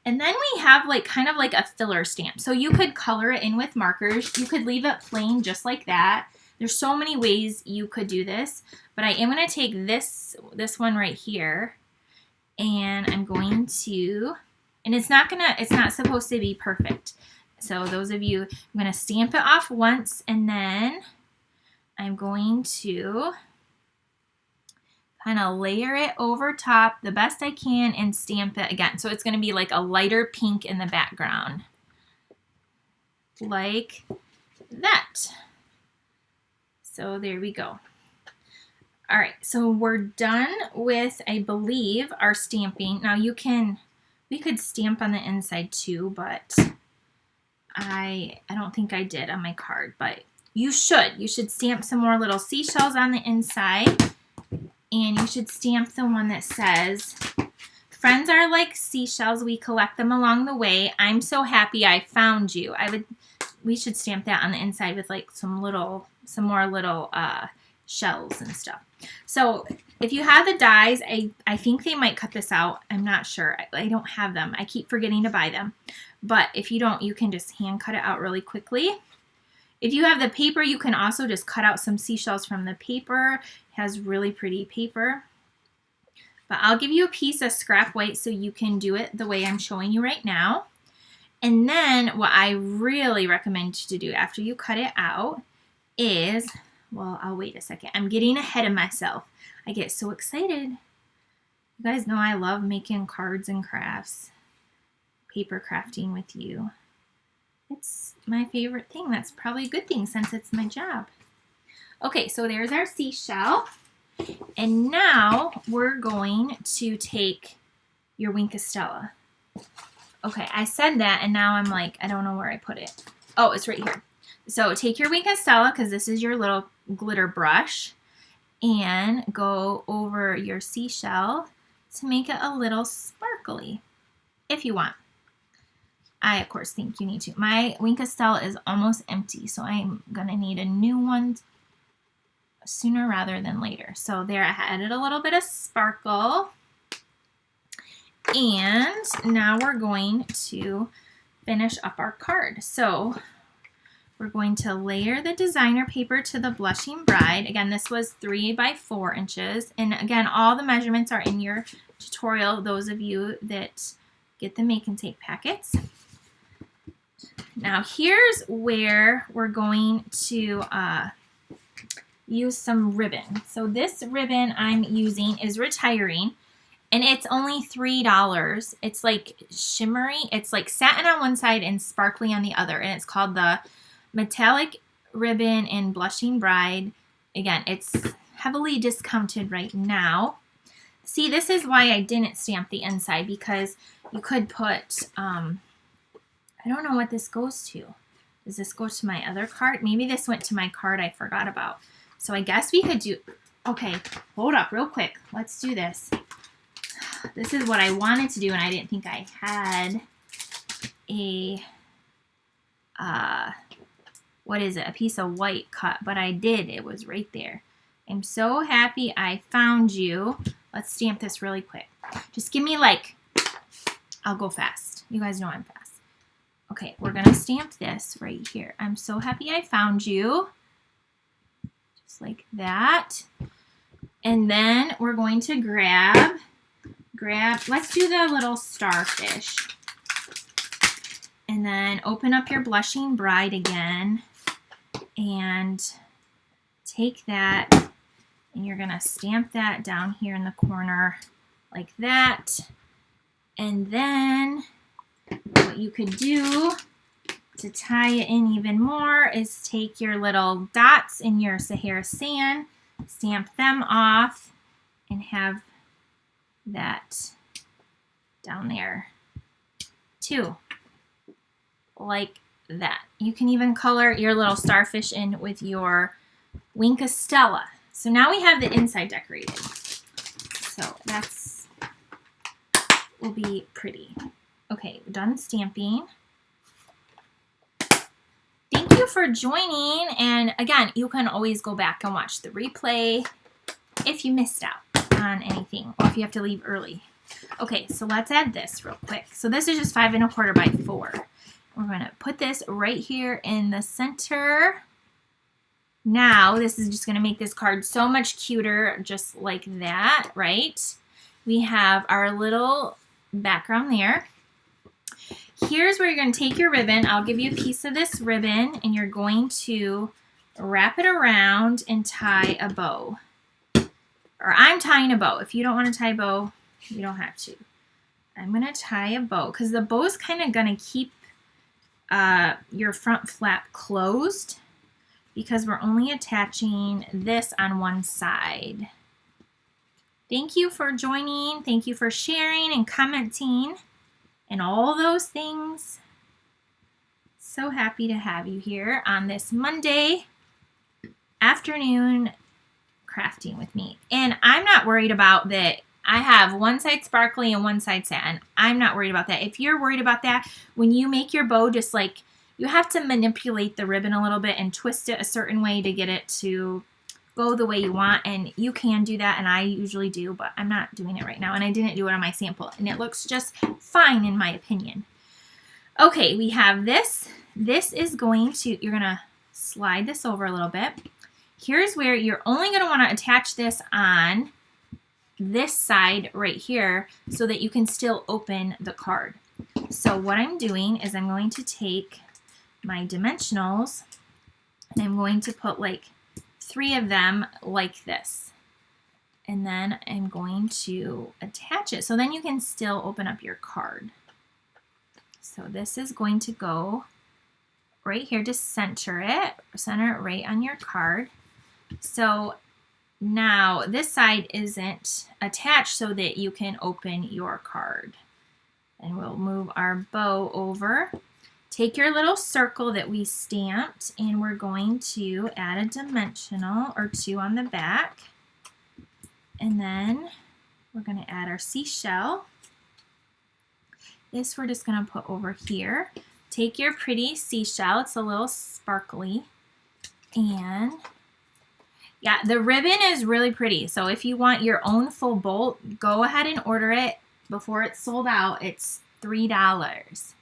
And then we have like kind of like a filler stamp. So you could color it in with markers. You could leave it plain just like that. There's so many ways you could do this, but I am going to take this one right here, and I'm going to, and it's not supposed to be perfect. So those of you, I'm going to stamp it off once, and then I'm going to kind of layer it over top the best I can and stamp it again. So it's going to be like a lighter pink in the background. Like that. So there we go. All right, so we're done with, I believe, our stamping. Now we could stamp on the inside too, but I don't think I did on my card, but you should stamp some more little seashells on the inside. And you should stamp the one that says, friends are like seashells, we collect them along the way. I'm so happy I found you. We should stamp that on the inside with like some more little shells and stuff. So if you have the dies, I think they might cut this out. I'm not sure. I don't have them. I keep forgetting to buy them. But if you don't, you can just hand cut it out really quickly. If you have the paper, you can also just cut out some seashells from the paper. It has really pretty paper. But I'll give you a piece of scrap white so you can do it the way I'm showing you right now. And then what I really recommend you to do after you cut it out is, well, I'll wait a second. I'm getting ahead of myself. I get so excited. You guys know I love making cards and crafts, paper crafting with you. It's my favorite thing. That's probably a good thing since it's my job. Okay, so there's our seashell. And now we're going to take your Wink of Stella. Okay, I said that and now I'm like, I don't know where I put it. Oh, it's right here. So take your Wink of Stella, because this is your little glitter brush, and go over your seashell to make it a little sparkly, if you want. I, of course, think you need to. My Wink of Stella is almost empty, so I'm going to need a new one sooner rather than later. So there, I added a little bit of sparkle. And now we're going to finish up our card. So we're going to layer the designer paper to the Blushing Bride. Again, this was 3 by 4 inches. And again, all the measurements are in your tutorial, those of you that get the Make and Take packets. Now here's where we're going to use some ribbon. So this ribbon I'm using is Retiring, and it's only $3. It's like shimmery. It's like satin on one side and sparkly on the other, and it's called the Metallic Ribbon in Blushing Bride. Again, it's heavily discounted right now. See, this is why I didn't stamp the inside, because you could put, I don't know what this goes to. Does this go to my other card? Maybe this went to my card I forgot about. So I guess we could do, okay, hold up real quick. Let's do this. This is what I wanted to do, and I didn't think I had a, what is it? A piece of white cut, but I did. It was right there. I'm so happy I found you. Let's stamp this really quick. Just give me like, I'll go fast. You guys know I'm fast. Okay, we're going to stamp this right here. I'm so happy I found you. Just like that. And then we're going to grab, let's do the little starfish. And then open up your Blushing Bride again. And take that, and you're going to stamp that down here in the corner like that. And then what you could do to tie it in even more is take your little dots in your Sahara Sand, stamp them off, and have that down there too, like that. You can even color your little starfish in with your Wink of Stella. So now we have the inside decorated. So that's will be pretty. Okay, done stamping. Thank you for joining. And again, you can always go back and watch the replay if you missed out on anything, or if you have to leave early. Okay, so let's add this real quick. So this is just 5 1/4 by 4. We're going to put this right here in the center. Now, this is just going to make this card so much cuter, just like that, right? We have our little background there. Here's where you're going to take your ribbon. I'll give you a piece of this ribbon, and you're going to wrap it around and tie a bow. Or I'm tying a bow. If you don't want to tie a bow, you don't have to. I'm going to tie a bow because the bow is kind of going to keep your front flap closed because we're only attaching this on one side. Thank you for joining. Thank you for sharing and commenting and all those things. So happy to have you here on this Monday afternoon crafting with me. And I'm not worried about that. I have one side sparkly and one side satin. I'm not worried about that. If you're worried about that, when you make your bow, just like you have to manipulate the ribbon a little bit and twist it a certain way to get it to go the way you want. And you can do that, and I usually do, but I'm not doing it right now. And I didn't do it on my sample, and it looks just fine in my opinion. Okay, we have this. This is going to, you're going to slide this over a little bit. Here's where you're only going to want to attach this on this side right here so that you can still open the card. So what I'm doing is I'm going to take my dimensionals and I'm going to put like 3 of them like this. And then I'm going to attach it so then you can still open up your card. So this is going to go right here to center it right on your card. So now this side isn't attached so that you can open your card. And we'll move our bow over. Take your little circle that we stamped and we're going to add a dimensional or 2 on the back. And then we're going to add our seashell. This we're just going to put over here. Take your pretty seashell. It's a little sparkly. And yeah, the ribbon is really pretty. So if you want your own full bolt, go ahead and order it before it's sold out. It's $3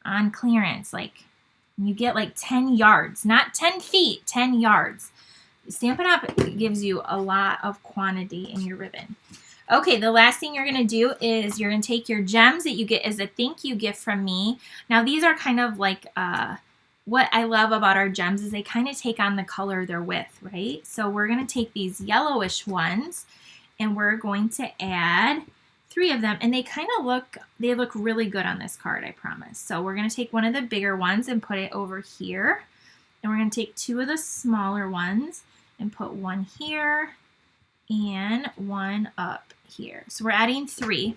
on clearance. Like you get like 10 yards, not 10 feet, 10 yards. Stampin' Up gives you a lot of quantity in your ribbon. Okay, the last thing you're going to do is you're going to take your gems that you get as a thank you gift from me. Now these are kind of like what I love about our gems is they kind of take on the color they're with, right? So we're going to take these yellowish ones and we're going to add 3 of them, and they kind of look really good on this card, I promise. So we're going to take one of the bigger ones and put it over here, and we're going to take 2 of the smaller ones and put 1 here and 1 up here. So we're adding 3.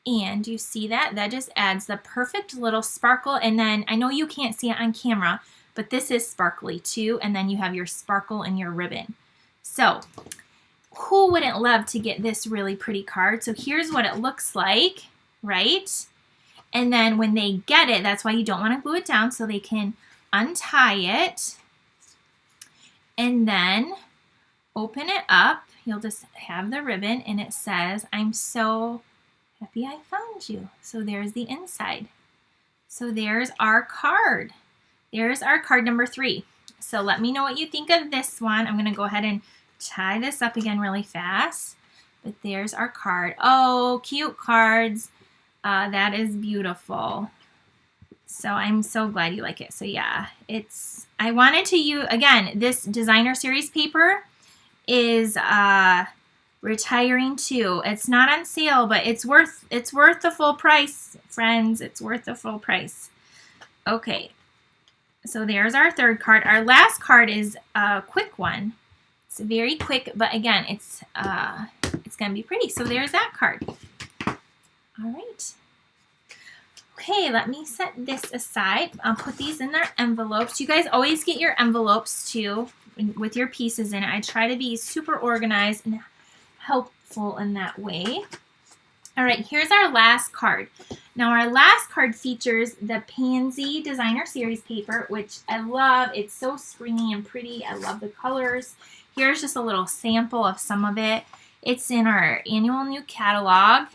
And you see that? That just adds the perfect little sparkle. And then I know you can't see it on camera, but this is sparkly too. And then you have your sparkle in your ribbon. So who wouldn't love to get this really pretty card? So here's what it looks like, right? And then when they get it, that's why you don't want to glue it down, so they can untie it and then open it up. You'll just have the ribbon and it says, "I'm so happy I found you." So there's the inside. So there's our card. There's our card number 3. So let me know what you think of this one. I'm going to go ahead and tie this up again really fast. But there's our card. Oh, cute cards. That is beautiful. So I'm so glad you like it. So yeah, I wanted to use, again, this designer series paper is retiring too. It's not on sale, but it's worth the full price, friends. It's worth the full price. Okay, so there's our 3rd card. Our last card is a quick one. It's very quick, but again, it's gonna be pretty. So there's that card. All right. Okay, let me set this aside. I'll put these in their envelopes. You guys always get your envelopes too with your pieces in it. I try to be super organized and helpful in that way. All right, here's our last card. Now our last card features the Pansy Designer Series paper, which I love. It's so springy and pretty. I love the colors. Here's just a little sample of some of it. It's in our annual new catalog,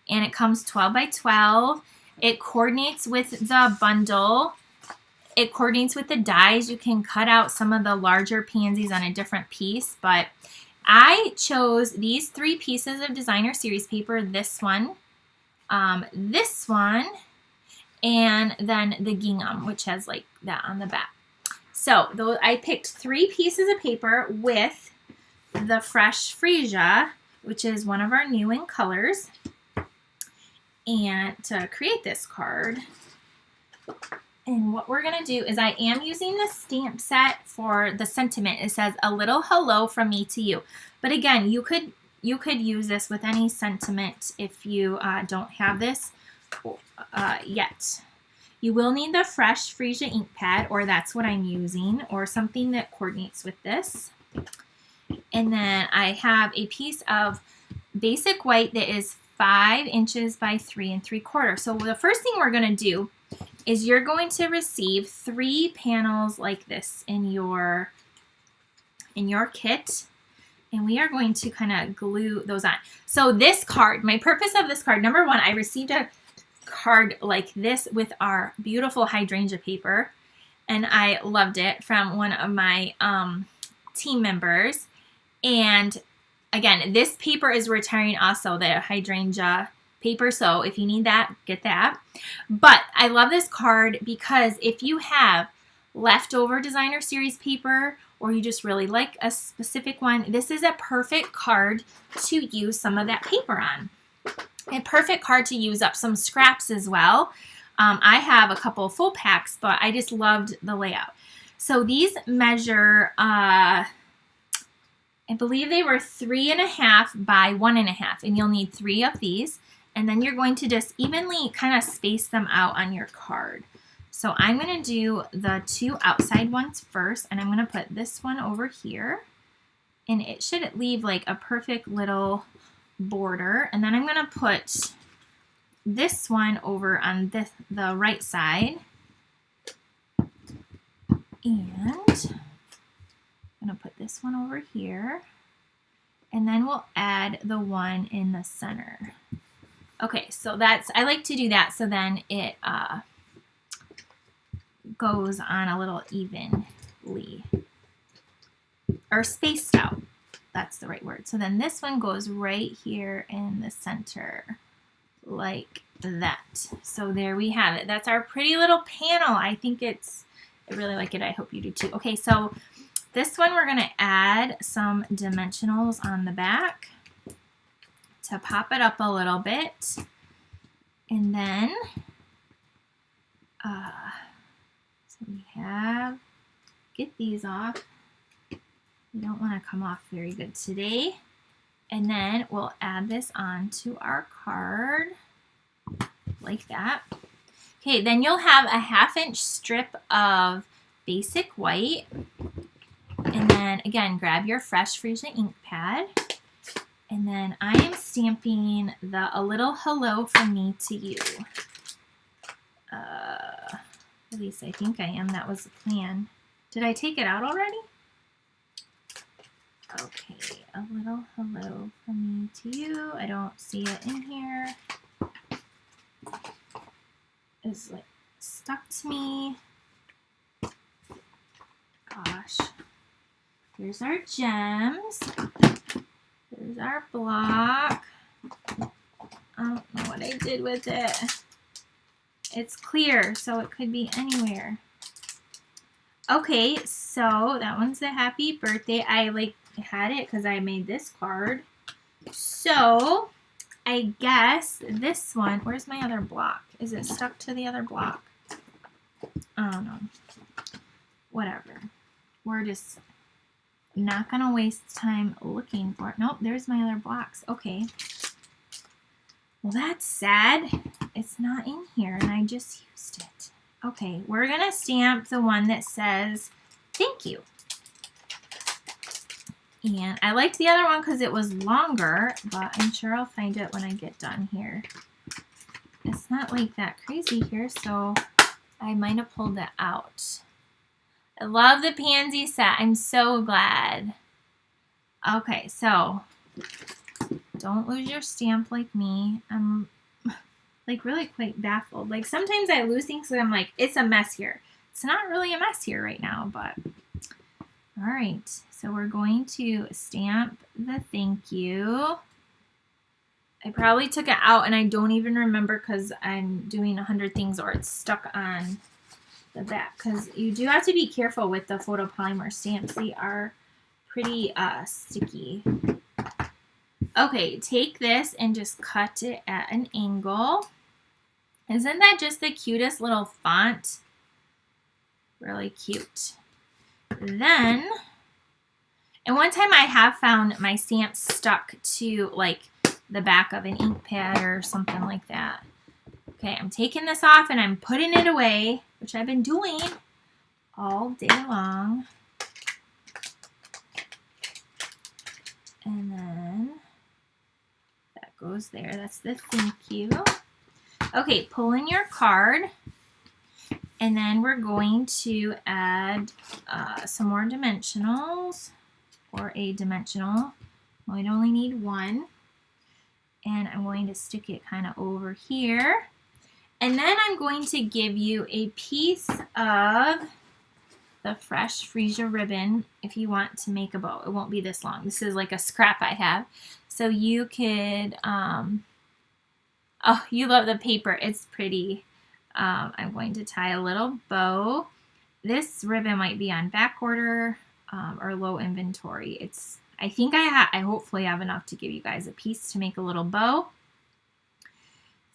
and it comes 12 by 12. It coordinates with the bundle. It coordinates with the dies. You can cut out some of the larger pansies on a different piece, but I chose these 3 pieces of designer series paper, this one, and then the gingham, which has like that on the back. So I picked 3 pieces of paper with the fresh freesia, which is one of our new in colors, and to create this card. And what we're going to do is I am using the stamp set for the sentiment. It says, "A little hello from me to you." But again, you could use this with any sentiment if you don't have this yet. You will need the fresh freesia ink pad, or that's what I'm using, or something that coordinates with this. And then I have a piece of basic white that is 5 inches by 3 3/4. So the first thing we're going to do is you're going to receive 3 panels like this in your kit, and we are going to kind of glue those on. So this card, my purpose of this card, number 1, I received a card like this with our beautiful hydrangea paper, and I loved it from one of my team members. And again, this paper is retiring also, the hydrangea paper, so if you need that, get that. But I love this card because if you have leftover designer series paper, or you just really like a specific one, this is a perfect card to use some of that paper on. A perfect card to use up some scraps as well. I have a couple full packs, but I just loved the layout. So these measure, I believe they were 3.5 by 1.5, and you'll need 3 of these. And then you're going to just evenly kind of space them out on your card. So I'm going to do the 2 outside ones first, and I'm going to put this one over here. And it should leave like a perfect little border. And then I'm going to put this one over on the right side. And I'm going to put this one over here. And then we'll add the one in the center. Okay, so I like to do that so then it goes on a little evenly, or spaced out. That's the right word. So then this one goes right here in the center, like that. So there we have it. That's our pretty little panel. I really like it. I hope you do too. Okay, so this one we're going to add some dimensionals on the back to pop it up a little bit. And then, so we get these off. They don't want to come off very good today. And then we'll add this on to our card like that. Okay, then you'll have a 1/2 inch strip of basic white. And then again, grab your fresh freesia ink pad. And then I am stamping "A Little Hello from Me to You." At least I think I am. That was the plan. Did I take it out already? Okay, "A Little Hello from Me to You." I don't see it in here. It's like stuck to me. Gosh. Here's our gems. There's our block. I don't know what I did with it. It's clear, so it could be anywhere. Okay, so that one's the happy birthday. I had it because I made this card. So I guess this one, where's my other block? Is it stuck to the other block? I don't know. Whatever. We're just not going to waste time looking for it. Nope, there's my other blocks. Okay. Well, that's sad. It's not in here, and I just used it. Okay, we're going to stamp the one that says "Thank you." And I liked the other one because it was longer, but I'm sure I'll find it when I get done here. It's not like that crazy here, so I might have pulled it out. I love the Pansy set. I'm so glad. Okay, so don't lose your stamp like me. I'm like really quite baffled. Like sometimes I lose things and I'm like, it's a mess here. It's not really a mess here right now, but all right. So we're going to stamp the thank you. I probably took it out and I don't even remember because I'm doing 100 things or it's stuck on the back, because you do have to be careful with the photopolymer stamps. They are pretty sticky. Okay, take this and just cut it at an angle. Isn't that just the cutest little font? Really cute. Then, and one time I have found my stamps stuck to like the back of an ink pad or something like that. Okay, I'm taking this off and I'm putting it away, which I've been doing all day long. And then that goes there. That's the thank you. Okay, pull in your card. And then we're going to add some more dimensionals, or a dimensional. We'd only need one. And I'm going to stick it kind of over here. And then I'm going to give you a piece of the fresh freesia ribbon if you want to make a bow. It won't be this long. This is like a scrap I have. So you could, oh, you love the paper. It's pretty. I'm going to tie a little bow. This ribbon might be on back order or low inventory. I think I hopefully have enough to give you guys a piece to make a little bow.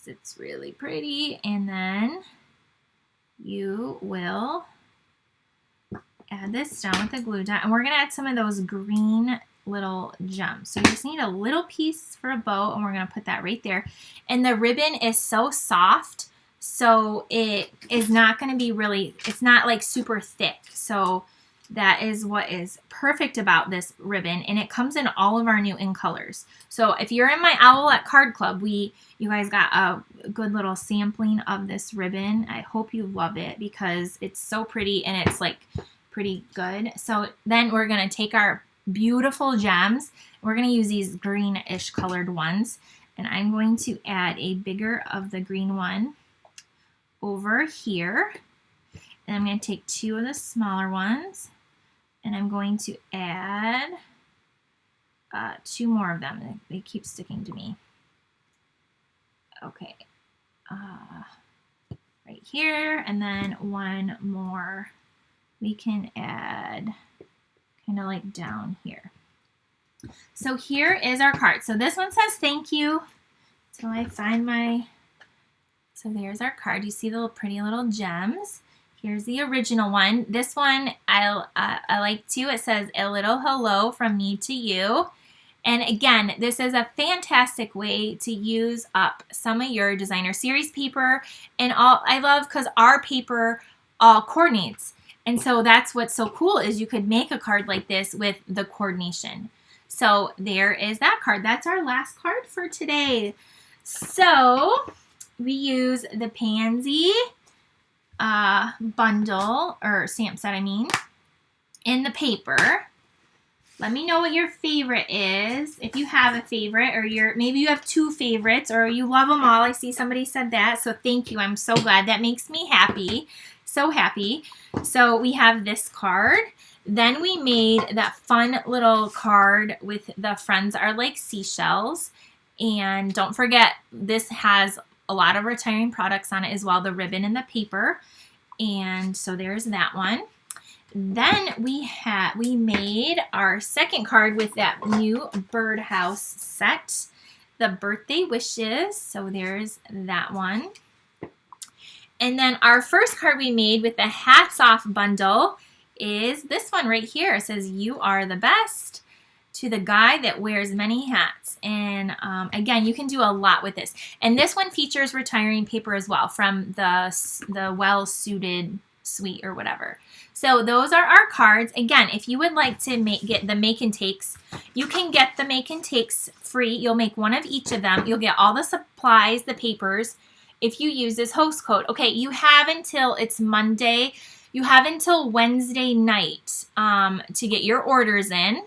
It's really pretty. And then you will add this down with the glue dot. And we're going to add some of those green little gems. So you just need a little piece for a bow, and we're going to put that right there. And the ribbon is so soft, so it is not going to be really, it's not like super thick. So that is what is perfect about this ribbon, and it comes in all of our new in colors. So if you're in my OWLET card club, you guys got a good little sampling of this ribbon. I hope you love it because it's so pretty and it's like pretty good. So then we're going to take our beautiful gems. We're going to use these greenish colored ones, and I'm going to add a bigger of the green one over here. And I'm going to take two of the smaller ones, and I'm going to add two more of them. They keep sticking to me. Okay, right here, and then one more we can add kind of like down here. So here is our card. So this one says thank you. So I find so there's our card. You see the little pretty little gems. Here's the original one. This one I like too. It says a little hello from me to you. And again, this is a fantastic way to use up some of your designer series paper. And I love because our paper all coordinates. And so that's what's so cool is you could make a card like this with the coordination. So there is that card. That's our last card for today. So we use the Pansy bundle, or stamp set, I mean, in the paper. Let me know what your favorite is. If you have a favorite, or maybe you have two favorites, or you love them all. I see somebody said that, so thank you. I'm so glad. That makes me happy. So happy. So we have this card. Then we made that fun little card with the friends are like seashells. And don't forget, this has a lot of retiring products on it as well, the ribbon and the paper. And so there's that one. Then we made our second card with that new Birdhouse set, the birthday wishes. So there's that one. And then our first card we made with the hats off bundle is this one right here. It says, you are the best, to the guy that wears many hats. And again, you can do a lot with this. And this one features retiring paper as well from the well-suited suite or whatever. So those are our cards. Again, if you would like to get the make and takes, you can get the make and takes free. You'll make one of each of them. You'll get all the supplies, the papers, if you use this host code. Okay, you have until it's Monday. You have until Wednesday night to get your orders in.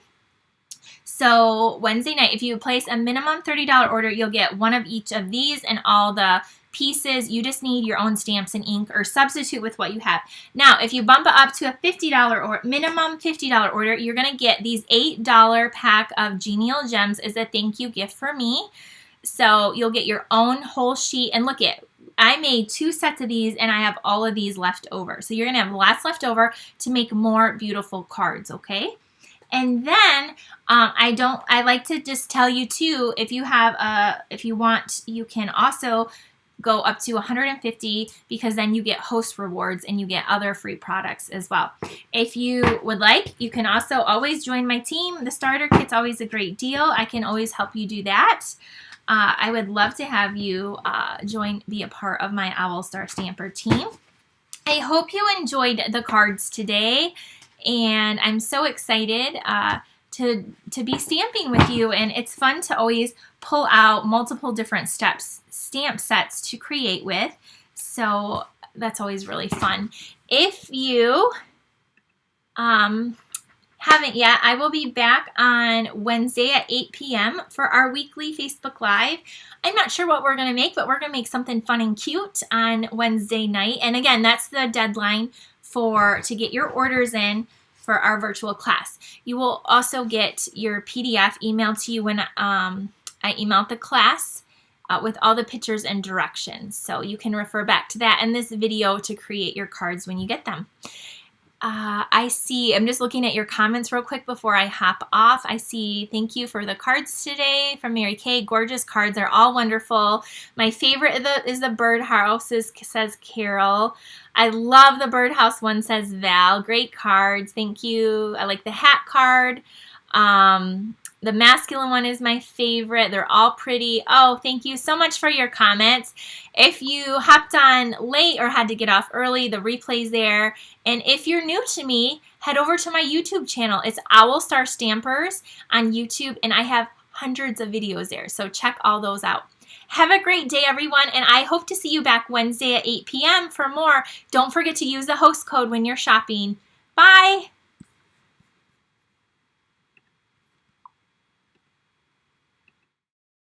So Wednesday night, if you place a minimum $30 order, you'll get one of each of these and all the pieces. You just need your own stamps and ink or substitute with what you have. Now, if you bump it up to a $50 or minimum $50 order, you're going to get these $8 pack of Genial Gems as a thank you gift for me. So you'll get your own whole sheet. And look it, I made 2 sets of these and I have all of these left over. So you're going to have lots left over to make more beautiful cards, okay? And then I like to just tell you too, if you want, you can also go up to 150 because then you get host rewards and you get other free products as well. If you would like, you can also always join my team. The starter kit's always a great deal. I can always help you do that. I would love to have you be a part of my Owl Star Stamper team. I hope you enjoyed the cards today, and I'm so excited to be stamping with you, and it's fun to always pull out multiple different stamp sets to create with, so that's always really fun. If you haven't yet, I will be back on Wednesday at 8 p.m. for our weekly Facebook Live. I'm not sure what we're going to make, but we're going to make something fun and cute on Wednesday night, and again, that's the deadline to get your orders in for our virtual class. You will also get your PDF emailed to you when I emailed the class with all the pictures and directions. So you can refer back to that in this video to create your cards when you get them. I'm just looking at your comments real quick before I hop off. I see thank you for the cards today from Mary Kay. Gorgeous cards. They're all wonderful. My favorite is the Birdhouses, says Carol. I love the Birdhouse one, says Val. Great cards. Thank you. I like the hat card. The masculine one is my favorite. They're all pretty. Oh, thank you so much for your comments. If you hopped on late or had to get off early, the replay's there. And if you're new to me, head over to my YouTube channel. It's Owl Star Stampers on YouTube, and I have hundreds of videos there. So check all those out. Have a great day, everyone, and I hope to see you back Wednesday at 8 p.m. for more. Don't forget to use the host code when you're shopping. Bye!